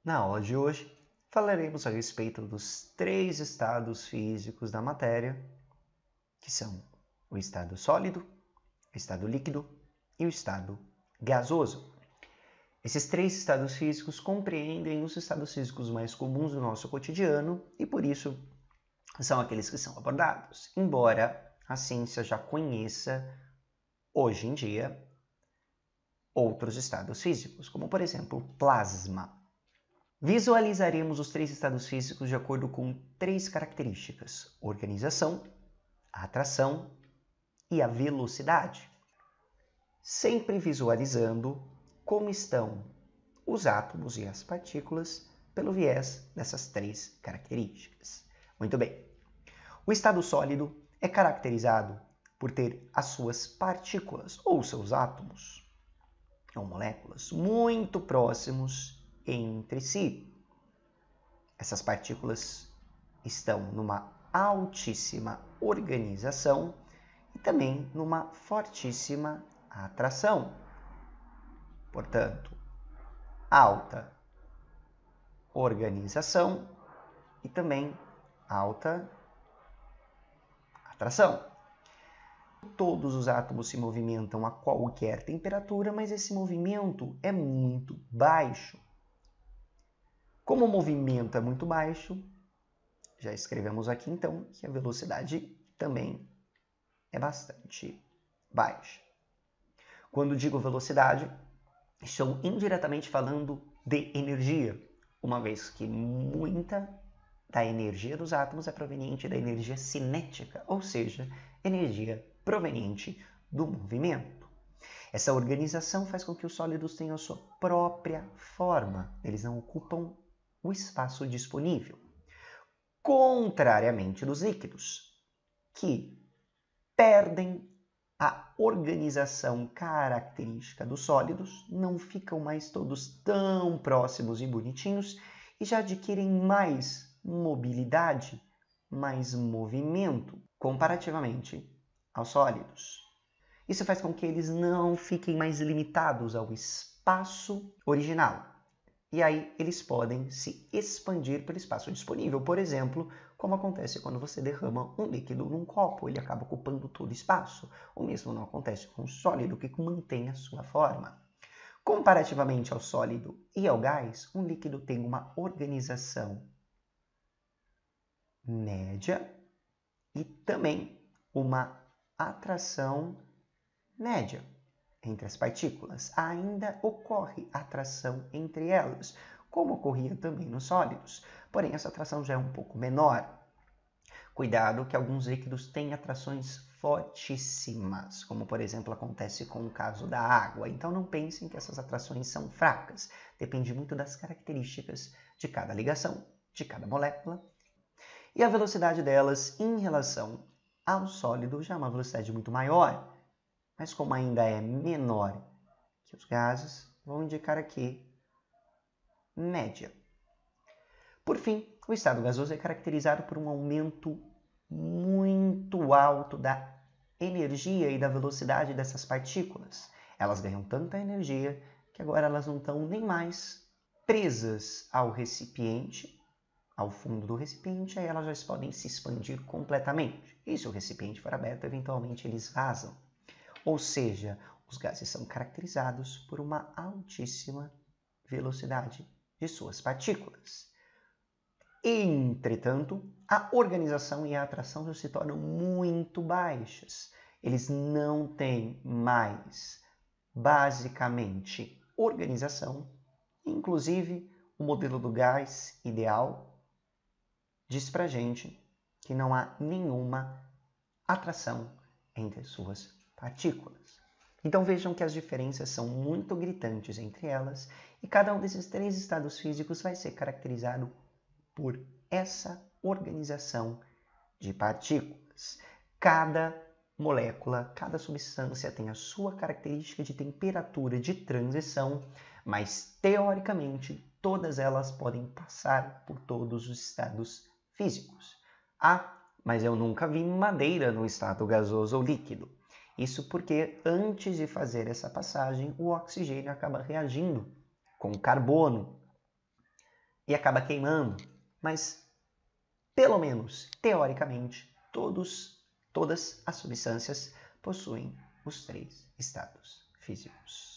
Na aula de hoje, falaremos a respeito dos 3 estados físicos da matéria, que são o estado sólido, o estado líquido e o estado gasoso. Esses 3 estados físicos compreendem os estados físicos mais comuns do nosso cotidiano e, por isso, são aqueles que são abordados, embora a ciência já conheça, hoje em dia, outros estados físicos, como, por exemplo, plasma. Visualizaremos os 3 estados físicos de acordo com 3 características: organização, a atração e a velocidade. Sempre visualizando como estão os átomos e as partículas pelo viés dessas 3 características. Muito bem. O estado sólido é caracterizado por ter as suas partículas ou seus átomos ou moléculas muito próximos entre si. Essas partículas estão numa altíssima organização e também numa fortíssima atração. Portanto, alta organização e também alta atração. Todos os átomos se movimentam a qualquer temperatura, mas esse movimento é muito baixo. Como o movimento é muito baixo, já escrevemos aqui então que a velocidade também é bastante baixa. Quando digo velocidade, estou indiretamente falando de energia, uma vez que muita da energia dos átomos é proveniente da energia cinética, ou seja, energia proveniente do movimento. Essa organização faz com que os sólidos tenham a sua própria forma, eles não ocupam o espaço disponível, contrariamente dos líquidos, que perdem a organização característica dos sólidos, não ficam mais todos tão próximos e bonitinhos e já adquirem mais mobilidade, mais movimento, comparativamente aos sólidos. Isso faz com que eles não fiquem mais limitados ao espaço original. E aí eles podem se expandir pelo espaço disponível. Por exemplo, como acontece quando você derrama um líquido num copo, ele acaba ocupando todo o espaço. O mesmo não acontece com o sólido, que mantém a sua forma. Comparativamente ao sólido e ao gás, um líquido tem uma organização média e também uma atração média entre as partículas. Ainda ocorre atração entre elas, como ocorria também nos sólidos, porém essa atração já é um pouco menor. Cuidado que alguns líquidos têm atrações fortíssimas, como por exemplo acontece com o caso da água, então não pensem que essas atrações são fracas, depende muito das características de cada ligação, de cada molécula, e a velocidade delas em relação ao sólido já é uma velocidade muito maior, mas como ainda é menor que os gases, vou indicar aqui média. Por fim, o estado gasoso é caracterizado por um aumento muito alto da energia e da velocidade dessas partículas. Elas ganham tanta energia que agora elas não estão nem mais presas ao recipiente, ao fundo do recipiente, aí elas já podem se expandir completamente. E se o recipiente for aberto, eventualmente eles vazam. Ou seja, os gases são caracterizados por uma altíssima velocidade de suas partículas. Entretanto, a organização e a atração já se tornam muito baixas. Eles não têm mais, basicamente, organização. Inclusive, o modelo do gás ideal diz pra gente que não há nenhuma atração entre suas partículas. Então vejam que as diferenças são muito gritantes entre elas e cada um desses 3 estados físicos vai ser caracterizado por essa organização de partículas. Cada molécula, cada substância tem a sua característica de temperatura de transição, mas teoricamente todas elas podem passar por todos os estados físicos. Ah, mas eu nunca vi madeira no estado gasoso ou líquido. Isso porque antes de fazer essa passagem, o oxigênio acaba reagindo com o carbono e acaba queimando, mas pelo menos teoricamente todas as substâncias possuem os 3 estados físicos.